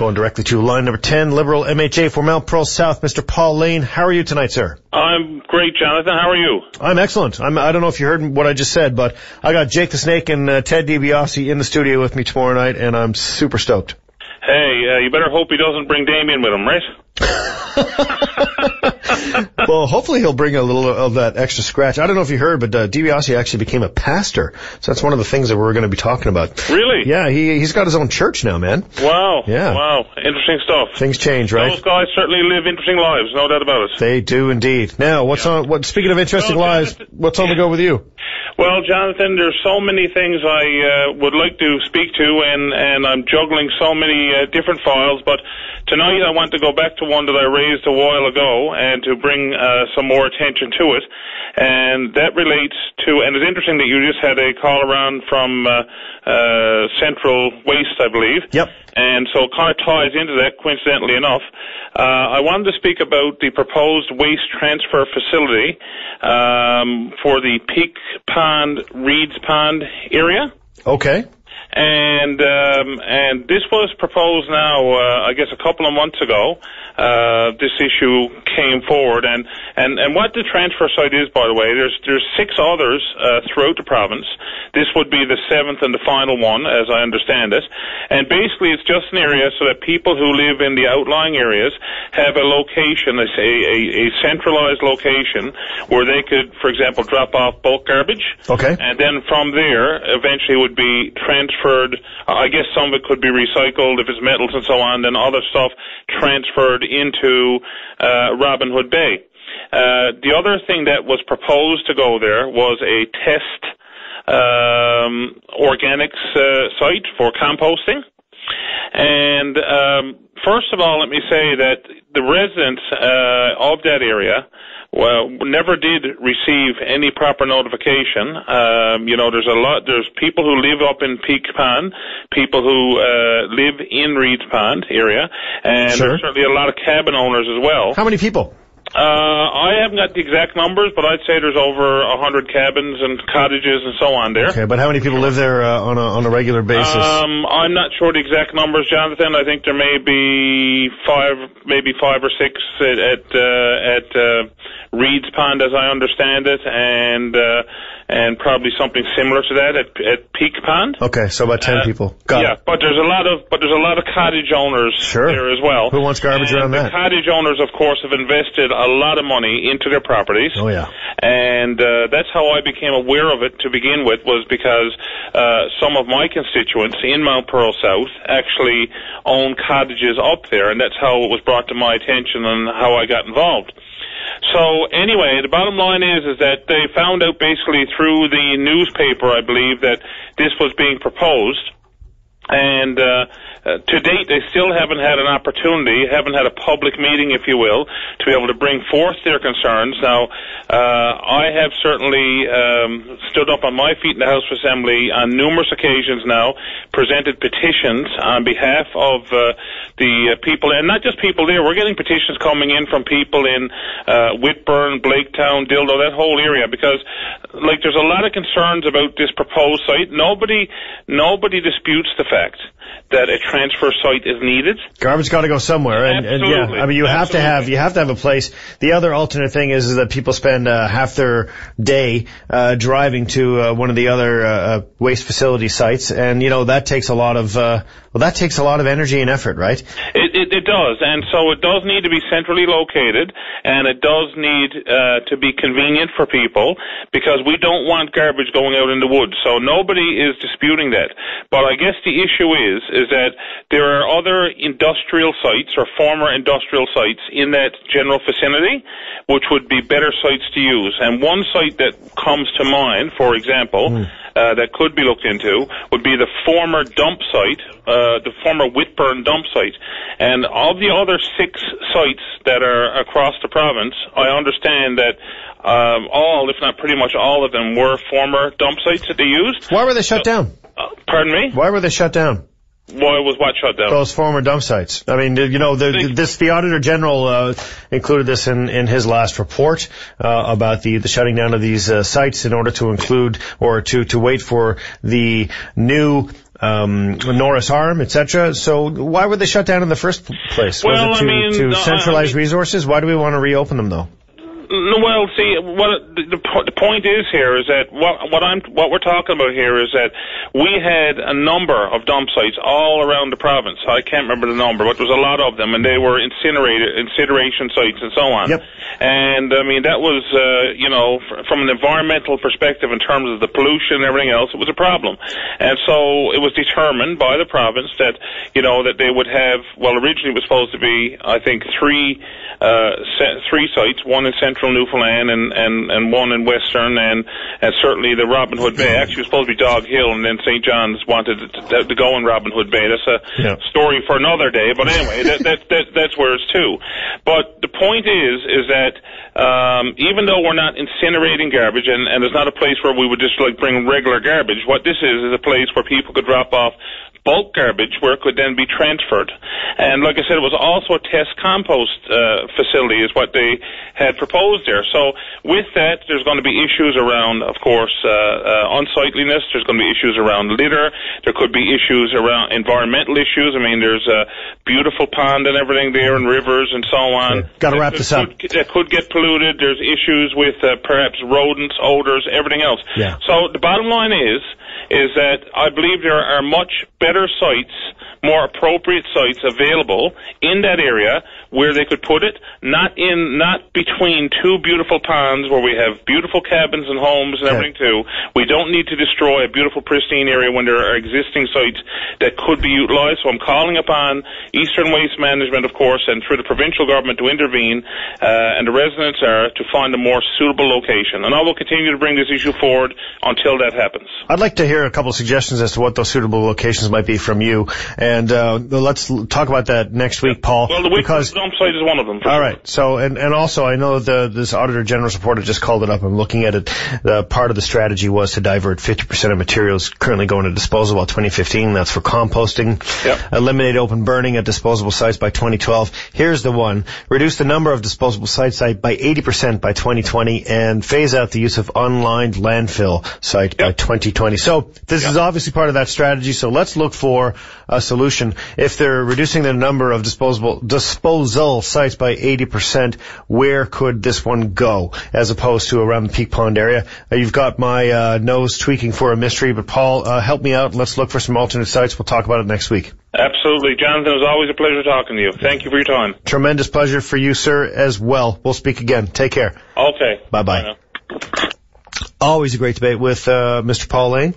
Going directly to line number 10, Liberal MHA for Mount Pearl South, Mr. Paul Lane. How are you tonight, sir? I'm great, Jonathan. How are you? I'm excellent. I don't know if you heard what I just said, but I got Jake the Snake and Ted DiBiase in the studio with me tomorrow night, and I'm super stoked. Hey, you better hope he doesn't bring Damien with him, right? Well, hopefully he'll bring a little of that extra scratch. I don't know if you heard, but DiBiase actually became a pastor. So that's one of the things that we're going to be talking about. Really? Yeah, he's got his own church now, man. Wow. Yeah. Wow. Interesting stuff. Things change, right? Those guys certainly live interesting lives, no doubt about it. They do indeed. Now, speaking of interesting lives, what's on the go with you? Well, Jonathan, there's so many things I would like to speak to, and I'm juggling so many different files, but tonight I want to go back to one that I raised a while ago and to bring some more attention to it. And that relates to, and it's interesting that you just had a call around from Central Waste, I believe. Yep. And so it kind of ties into that, coincidentally enough. I wanted to speak about the proposed waste transfer facility for the Peak Pond, Reeds Pond area. Okay. And this was proposed now, I guess a couple of months ago. This issue came forward, and what the transfer site is, by the way, there's 6 others throughout the province. This would be the 7th and the final one, as I understand it. And basically, it's just an area so that people who live in the outlying areas have a location, a centralized location where they could, for example, drop off bulk garbage. Okay. And then from there, eventually would be transferred. I guess some of it could be recycled if it's metals and so on, then other stuff transferred into Robin Hood Bay. The other thing that was proposed to go there was a test organics site for composting. And first of all, let me say that the residents of that area never did receive any proper notification. There's people who live up in Peak Pond, people who live in Reeds Pond area, and Sure. There's certainly a lot of cabin owners as well. How many people? I haven't got the exact numbers, but I'd say there's over 100 cabins and cottages and so on there. Okay, but how many people live there on a regular basis? I'm not sure the exact numbers, Jonathan. I think there may be 5 or 6 at Reeds Pond, as I understand it, and probably something similar to that at Peak Pond. Okay, so about 10 people. Got it. But there's a lot of cottage owners there as well. Who wants garbage around that? The cottage owners, of course, have invested a lot of money into their properties. Oh yeah. And that's how I became aware of it to begin with, was because some of my constituents in Mount Pearl South actually own cottages up there, and that's how it was brought to my attention and how I got involved. So anyway, the bottom line is that they found out basically through the newspaper, I believe, that this was being proposed. And to date, they still haven't had an opportunity, haven't had a public meeting, if you will, to be able to bring forth their concerns. Now, I have certainly stood up on my feet in the House of Assembly on numerous occasions now, presented petitions on behalf of the people, and not just people there. We're getting petitions coming in from people in Whitburn, Blaketown, Dildo, that whole area, because there's a lot of concerns about this proposed site. Nobody disputes the fact that a transfer site is needed. Garbage got to go somewhere, and yeah, I mean you have to have a place. The other alternate thing is that people spend half their day driving to one of the other waste facility sites, and that takes a lot of energy and effort, right? It does, and so it does need to be centrally located, and it does need to be convenient for people, because we don't want garbage going out in the woods. So nobody is disputing that. But I guess the issue is that there are other industrial sites or former industrial sites in that general vicinity which would be better sites to use. And one site that comes to mind, for example, that could be looked into would be the former dump site, the former Whitburn dump site. And of the other 6 sites that are across the province, I understand that all, if not pretty much all of them, were former dump sites that they used. Why were they shut down? Pardon me? Why were they shut down? Why was what shut down? Those former dump sites. I mean, the Auditor General included this in his last report about the shutting down of these sites in order to include or to wait for the new Norris Arm, etc. So why were they shut down in the first place? Well, was it to centralize resources? Why do we want to reopen them, though? Well, see, the point is here is that what we're talking about here is that we had a number of dump sites all around the province. I can't remember the number, but there was a lot of them, and they were incineration sites and so on. Yep. And I mean, that was, from an environmental perspective in terms of the pollution and everything else, it was a problem. And so it was determined by the province that, that they would have, well, originally it was supposed to be, I think, three sites, one in central Newfoundland and one in Western, and certainly the Robin Hood Bay. Actually, it was supposed to be Dog Hill, and then St. John's wanted to go in Robin Hood Bay. That's a story for another day. But anyway, that's where it's to. But the point is that even though we're not incinerating garbage, and there's not a place where we would just bring regular garbage, what this is a place where people could drop off bulk garbage where it could then be transferred. And like I said, it was also a test compost facility is what they had proposed there. So with that, there's going to be issues around, of course, unsightliness. There's going to be issues around litter. There could be issues around environmental issues. I mean, there's a beautiful pond and everything there and rivers and so on. Got to wrap this up. That could get polluted. There's issues with perhaps rodents, odors, everything else. Yeah. So the bottom line is that I believe there are much better sites, more appropriate sites available in that area where they could put it, not between two beautiful ponds where we have beautiful cabins and homes and everything too. We don't need to destroy a beautiful pristine area when there are existing sites that could be utilized. So I'm calling upon Eastern Waste Management, of course, and through the provincial government to intervene, and the residents are to find a more suitable location. And I will continue to bring this issue forward until that happens. I'd like to hear a couple of suggestions as to what those suitable locations might be from you, and let's talk about that next week, Paul. Well, the Wickford dump site is one of them. All right. So, and also, I know this Auditor General's report, I just called it up. I'm looking at it. Part of the strategy was to divert 50% of materials currently going to disposal by 2015. That's for composting. Yep. Eliminate open burning at disposable sites by 2012. Here's the one. Reduce the number of disposable sites by 80% by 2020 and phase out the use of unlined landfill site by 2020. So this is obviously part of that strategy. So let's look for a solution. If they're reducing the number of disposal sites by 80%, where could this one go as opposed to around the Peak Pond area? You've got my nose tweaking for a mystery, but Paul, help me out. Let's look for some alternate sites. We'll talk about it next week. Absolutely. Jonathan, it was always a pleasure talking to you. Thank you for your time. Tremendous pleasure for you, sir, as well. We'll speak again. Take care. Okay. Bye-bye. Always a great debate with Mr. Paul Lane.